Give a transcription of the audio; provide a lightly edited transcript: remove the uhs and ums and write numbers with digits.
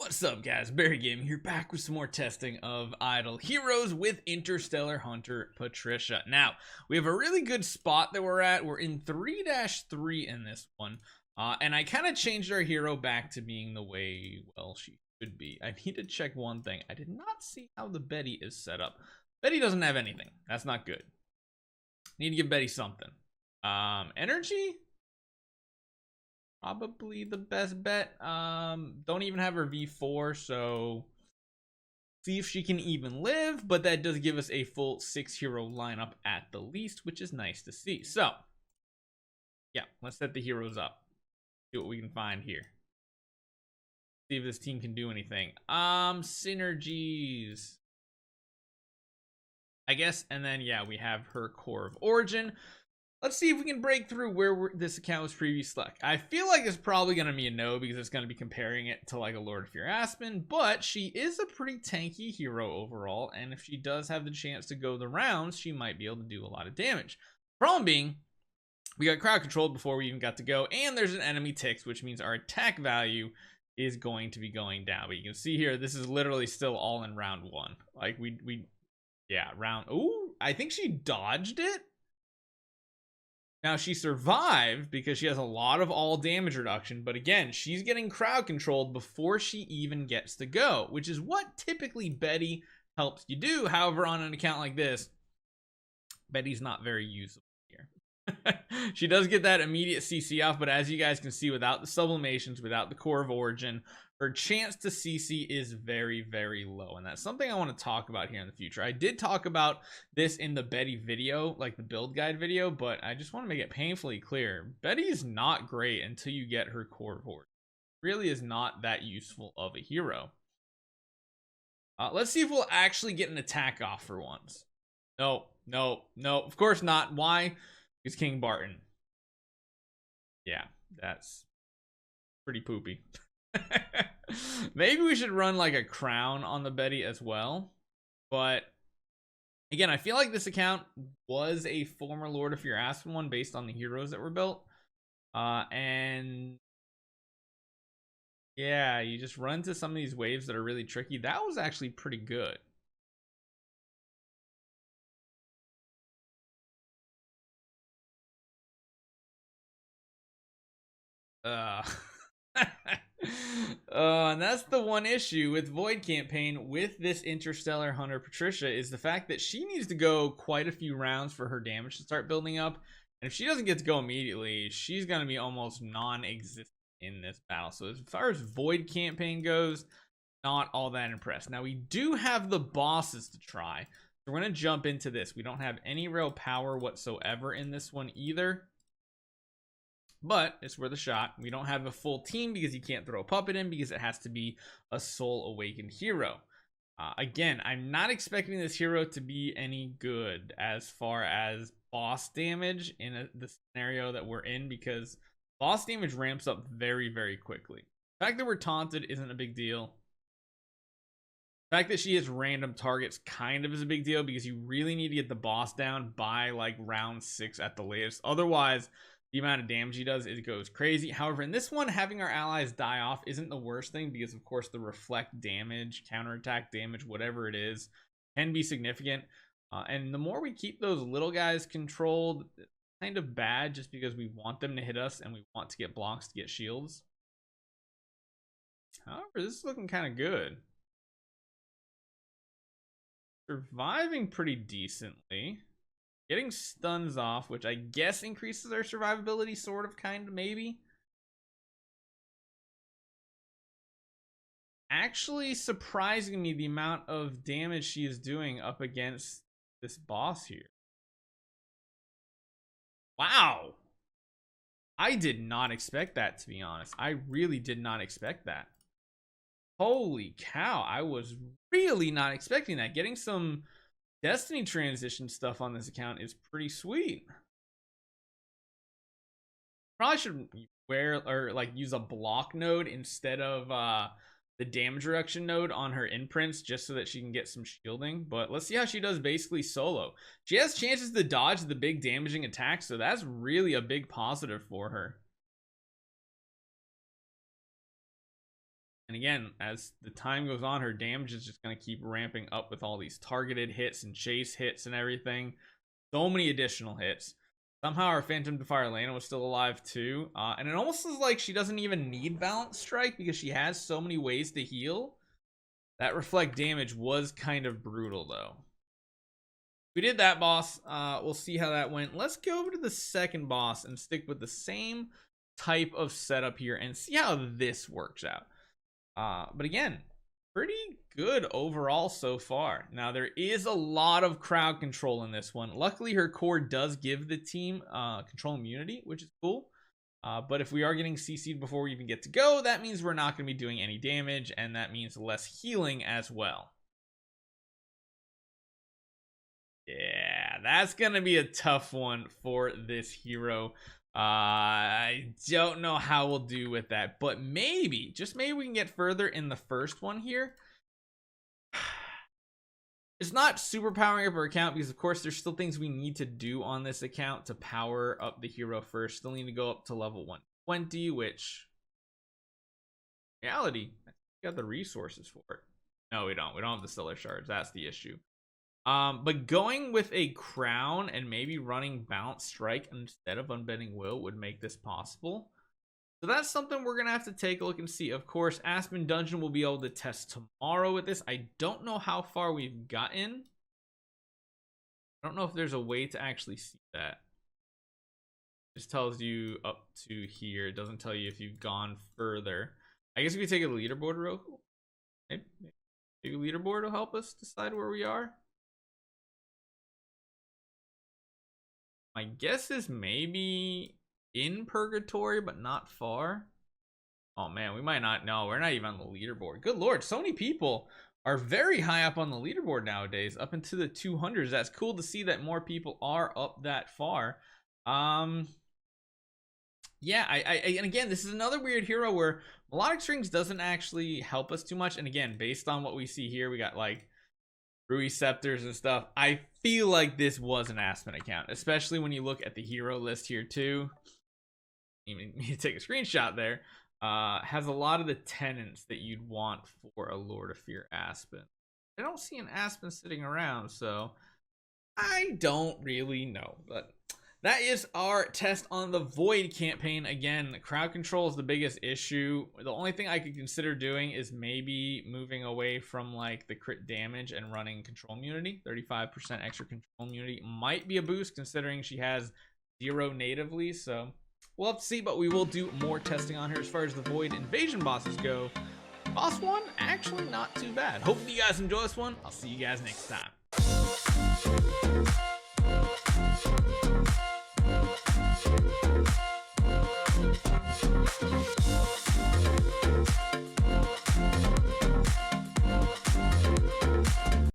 What's up, guys? Barry Gaming here, back with some more testing of Idle Heroes with Interstellar Hunter Patricia. Now, we have a really good spot that we're at. We're in 3-3 in this one. And I kind of changed our hero back to being the way, well, she should be. I need to check one thing. I did not see how the Betty is set up. Betty doesn't have anything. That's not good. Need to give Betty something. Energy? Probably the best bet. Don't even have her V4, so see if she can even live, but that does give us a full 6 hero lineup at the least, which is nice to see. So yeah, let's set the heroes up, see what we can find here, see if this team can do anything. Synergies, I guess, and then yeah, we have her core of origin. Let's see if we can break through where this account was previously stuck. I feel like it's probably going to be a no because it's going to be comparing it to like a Lord of Fear Aspen, but she is a pretty tanky hero overall, and if she does have the chance to go the rounds, she might be able to do a lot of damage. Problem being, we got crowd controlled before we even got to go, and there's an enemy ticks, which means our attack value is going to be going down. But you can see here, this is literally still all in round one. Like ooh, I think she dodged it. Now, she survived because she has a lot of all damage reduction, but again, she's getting crowd controlled before she even gets to go, which is what typically Betty helps you do. However, on an account like this, Betty's not very usable here. She does get that immediate CC off, but as you guys can see, without the sublimations, without the core of origin, her chance to CC is very, very low, and that's something I want to talk about here in the future. I did talk about this in the Betty video, like the build guide video, but I just want to make it painfully clear. Betty is not great until you get her core of origin. Really is not that useful of a hero. Let's see if we'll actually get an attack off for once. No, of course not. Why? Because King Barton. Yeah, that's pretty poopy. Maybe we should run like a crown on the Betty as well, but again, I feel like this account was a former Lord of Fear Aspen one based on the heroes that were built, and yeah, you just run into some of these waves that are really tricky. That was actually pretty good. And that's the one issue with Void Campaign with this Interstellar Hunter Patricia, is the fact that she needs to go quite a few rounds for her damage to start building up, and if she doesn't get to go immediately, she's going to be almost non-existent in this battle. So as far as Void Campaign goes, not all that impressed. Now we do have the bosses to try, so we're going to jump into this. We don't have any real power whatsoever in this one either, but it's worth a shot. We don't have a full team because you can't throw a puppet in because it has to be a soul awakened hero. Again, I'm not expecting this hero to be any good as far as boss damage in the scenario that we're in, because boss damage ramps up very, very quickly. The fact that we're taunted isn't a big deal. The fact that she has random targets kind of is a big deal, because you really need to get the boss down by like round 6 at the latest. Otherwise, the amount of damage he does, it goes crazy. However, in this one, having our allies die off isn't the worst thing, because of course the reflect damage, counterattack damage, whatever it is, can be significant. And the more we keep those little guys controlled, it's kind of bad, just because we want them to hit us and we want to get blocks to get shields. However, this is looking kind of good. Surviving pretty decently. Getting stuns off, which I guess increases our survivability, sort of, kind of, maybe. Actually surprising me the amount of damage she is doing up against this boss here. Wow. I did not expect that, to be honest. I really did not expect that. Holy cow. I was really not expecting that. Getting some Destiny transition stuff on this account is pretty sweet. Probably should wear or like use a block node instead of the damage reduction node on her imprints, just so that she can get some shielding. But let's see how she does basically solo. She has chances to dodge the big damaging attacks, so that's really a big positive for her. And again, as the time goes on, her damage is just going to keep ramping up with all these targeted hits and chase hits and everything. So many additional hits. Somehow our Phantom Defier Elena was still alive too. And it almost is like she doesn't even need Balance Strike because she has so many ways to heal. That reflect damage was kind of brutal though. We did that boss. We'll see how that went. Let's go over to the second boss and stick with the same type of setup here and see how this works out. But again, pretty good overall so far. Now there is a lot of crowd control in this one. Luckily her core does give the team control immunity, which is cool. But if we are getting CC'd before we even get to go, that means we're not going to be doing any damage, and that means less healing as well. Yeah, that's going to be a tough one for this hero. I don't know how we'll do with that, but maybe, just maybe we can get further in the first one here. It's not super powering up our account because of course there's still things we need to do on this account to power up the hero first. Still need to go up to level 120, which in reality, I think we got the resources for it. No, we don't have the stellar shards. That's the issue. But going with a crown and maybe running Balance Strike instead of Unbending Will would make this possible. So that's something we're gonna have to take a look and see. Of course, Aspen Dungeon will be able to test tomorrow with this. I don't know how far we've gotten. I don't know if there's a way to actually see that. It just tells you up to here. It doesn't tell you if you've gone further. I guess we could take a leaderboard real quick. Maybe leaderboard will help us decide where we are. My guess is maybe in purgatory, but not far. Oh man, we might not know. We're not even on the leaderboard. Good lord, so many people are very high up on the leaderboard nowadays, up into the 200s. That's cool to see that more people are up that far. Yeah, and again, this is another weird hero where Melodic Strings doesn't actually help us too much. And again, based on what we see here, we got like Rui Scepters and stuff. I feel like this was an Aspen account, especially when you look at the hero list here too. Even you take a screenshot there. Has a lot of the tenants that you'd want for a Lord of Fear Aspen. I don't see an Aspen sitting around, so I don't really know. But that is our test on the Void campaign. Again, the crowd control is the biggest issue. The only thing I could consider doing is maybe moving away from like the crit damage and running control immunity. 35% extra control immunity might be a boost considering she has 0 natively. So we'll have to see, but we will do more testing on her. As far as the Void invasion bosses go, boss 1 actually not too bad. Hope you guys enjoy this one. I'll see you guys next time.